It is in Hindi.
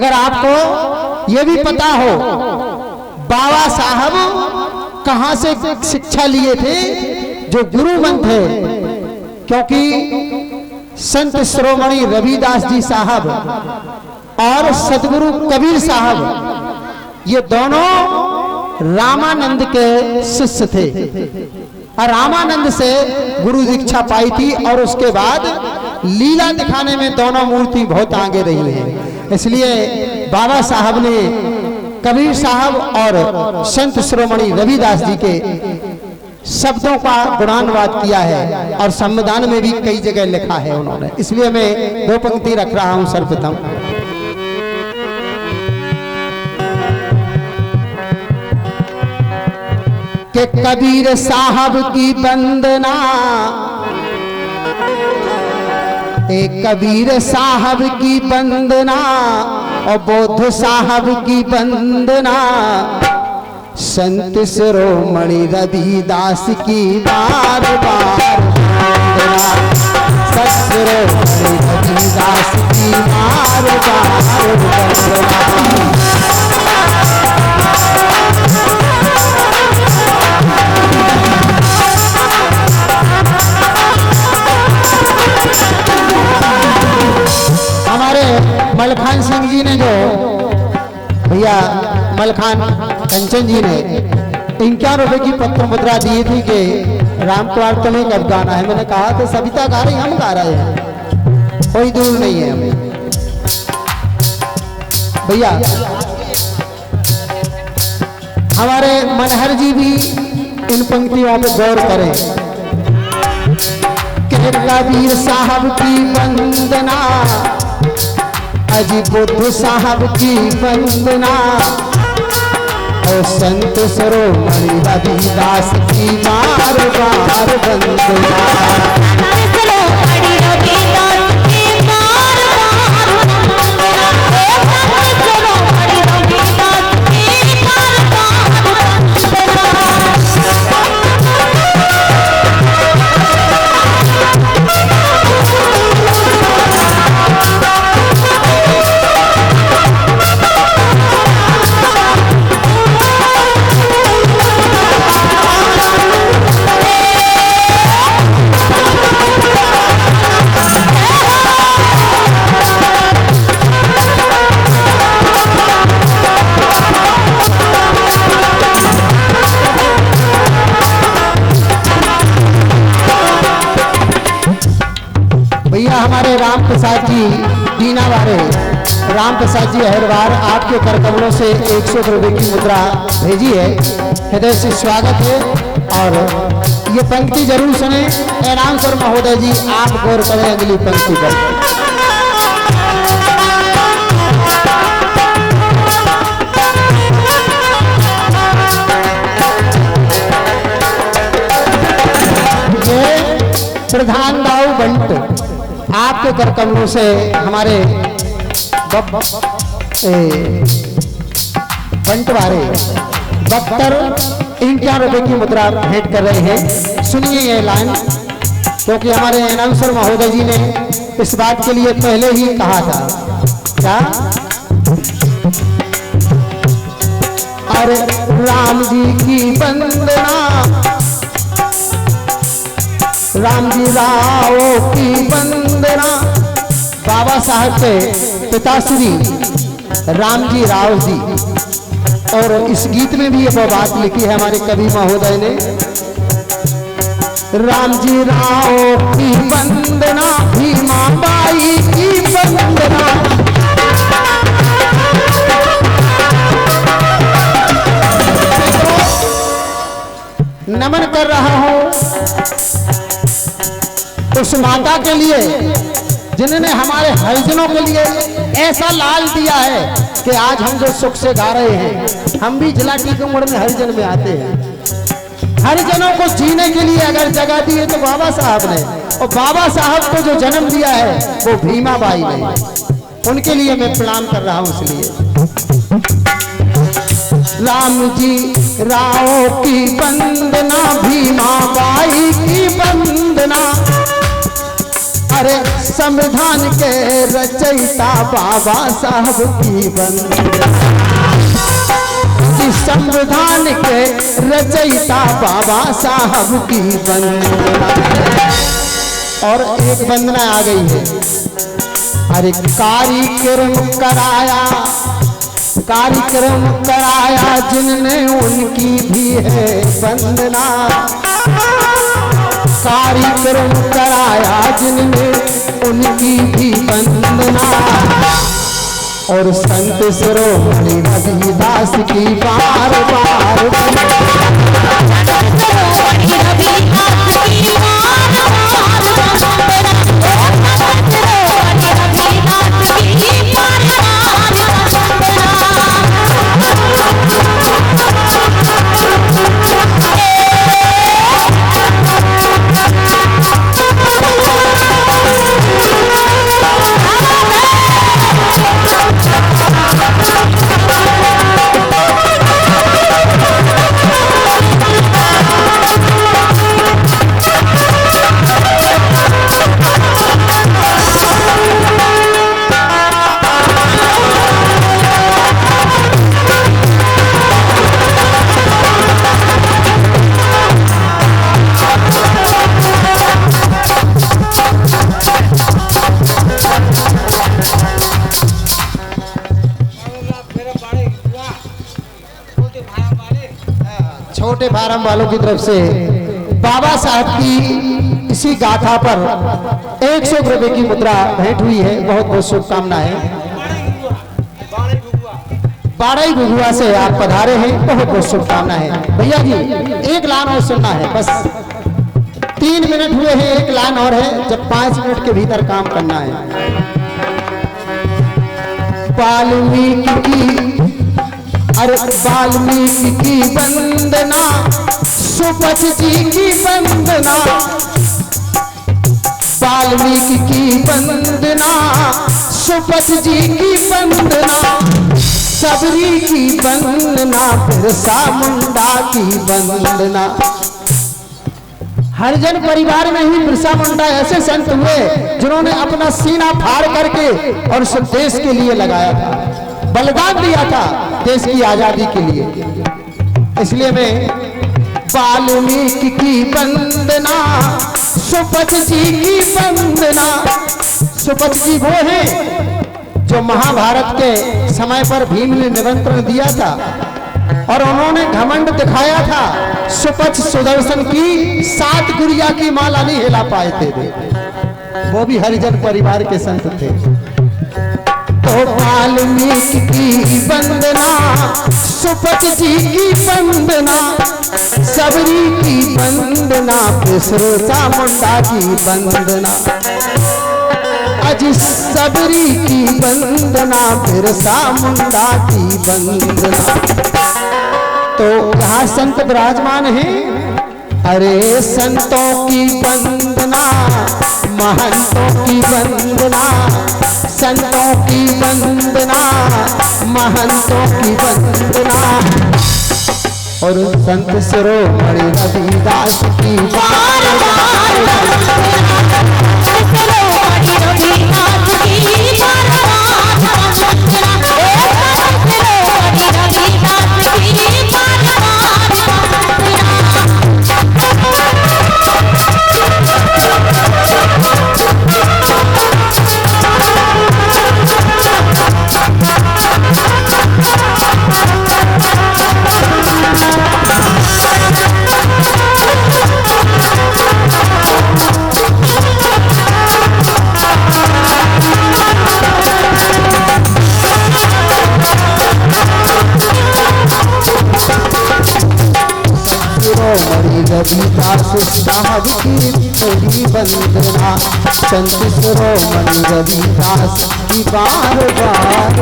अगर आपको ये भी पता हो बाबा साहब कहां से शिक्षा लिए थे, जो गुरुमंत थे, क्योंकि संत शिरोमणि रविदास जी साहब और सदगुरु कबीर साहब ये दोनों रामानंद के शिष्य थे और रामानंद से गुरु दीक्षा पाई थी और उसके बाद लीला दिखाने में दोनों मूर्ति बहुत आगे रही है। इसलिए बाबा साहब ने कबीर साहब और संत शिरोमणि रविदास जी के शब्दों का गुणानुवाद किया है और संविधान में भी कई जगह लिखा है उन्होंने। इसलिए मैं दो पंक्ति रख रहा हूं सर्वप्रथम। कि कबीर साहब की वंदना, कबीर साहब की वंदना और बौद्ध साहब की वंदना, संत शिरोमणि रविदास की बार बार वंदना, संत शिरोमणि रविदास की बार बार वंदना। हमारे मलखान सिंह जी ने, जो भैया मलखान कंचन जी ने 51 रुपए की पत्र मुद्रा दी थी कि राम कुमार तुम्हें कब गाना है। मैंने कहा तो सविता गा रही, हम गा रहे हैं, कोई दूर नहीं है हमें। भैया हमारे मनहर जी भी इन पंक्तियों पे गौर करें कि कबीर साहब की वंदना, अजी बुद्ध साहब की वंदना और संत शिरोमणि रविदास की बार बार वंदना। हमारे राम प्रसाद जी दीना वाले राम प्रसाद जी हरवार आपके करकमलों से 100 रुपए की मुद्रा भेजी है, हृदय से स्वागत है। और ये पंक्ति जरूर सुने। राम सर महोदय जी आप गौर करें अगली पंक्ति पर। ये प्रधान दाऊ बंट आपके करकमलों से हमारे बंटवारे 51 रुपए की मुद्रा भेंट कर रहे हैं। सुनिए ये लाइन, क्योंकि हमारे अनाउंसर महोदय जी ने इस बात के लिए पहले ही कहा था। क्या? अरे राम जी की वंदना, राम जी राव की वंदना। बाबा साहब के पिताश्री राम जी राव जी, और इस गीत में भी ये बात लिखी है हमारे कवि महोदय ने। राम जी राव की वंदना, भीमा बाई की वंदना। नमन कर रहा हूं उस माता के लिए जिन्होंने हमारे हरिजनों के लिए ऐसा लाल दिया है कि आज हम जो सुख से गा रहे हैं। हम भी जिला टीकमगढ़ में हरिजन में आते हैं। हरिजनों को जीने के लिए अगर जगह दी है तो बाबा साहब ने, और बाबा साहब को जो जन्म दिया है वो भीमा बाई ने। उनके लिए मैं प्रणाम कर रहा हूं। इसलिए राम जी राव की वंदना, भीमा बाई की वंदना। अरे संविधान के रचयिता बाबा साहब की वंदना, संविधान के रचयिता बाबा साहब की वंदना। और एक वंदना आ गई है, अरे कार्यक्रम कराया जिनने उनकी भी है वंदना, कार्यक्रम कराया जिनने उनकी भी वंदना। और संत शिरोमणि रविदास की बार बार छोटे फार्म वालों की तरफ से बाबा साहब की इसी गाथा पर 100 रुपए की मुद्रा भेंट हुई है। बहुत बहुत शुभकामनाएं। बाड़ई गुगुआ से आप पधारे हैं, बहुत बहुत शुभकामनाएं। भैया जी एक लाइन और सुनना है, बस 3 मिनट हुए हैं, एक लाइन और है, जब 5 मिनट के भीतर काम करना है। वाल्मीकि की, अरे वाल्मीकि की वंदना, सुपथ जी की वंदना, वाल्मीकि की वंदना, सुपथ जी की वंदना, सबरी की वंदना, बिरसा मुंडा की वंदना। हरिजन परिवार में ही बिरसा मुंडा ऐसे संत हुए जिन्होंने अपना सीना फाड़ करके और उस देश के लिए लगाया था, बलिदान दिया था देश की आजादी के लिए। इसलिए मैं वाल्मीकि की वंदना, सुपथ जी की वंदना। सुपथ जी वो हैं जो महाभारत के समय पर भीम ने निमंत्रण दिया था और उन्होंने घमंड दिखाया था। सुपथ सुदर्शन की 7 गुड़िया की माला नहीं हिला पाए थे, वो भी हरिजन परिवार के संत थे। तो वाल्मीकि की वंदना, सुपथ जी की वंदना, सबरी की वंदना, बिरसा मुंडा की वंदना। अजी सबरी की वंदना, बिरसा मुंडा की वंदना। तो यहाँ संत विराजमान हैं। अरे संतों की वंदना, महंतों की वंदना, संतों की वंदना, महंतों की वंदना। और संत शिरोमणि रविदास की बार बार रविदास साहब की तेरी वंदना, संत शिरोमणि रविदास की बार बार।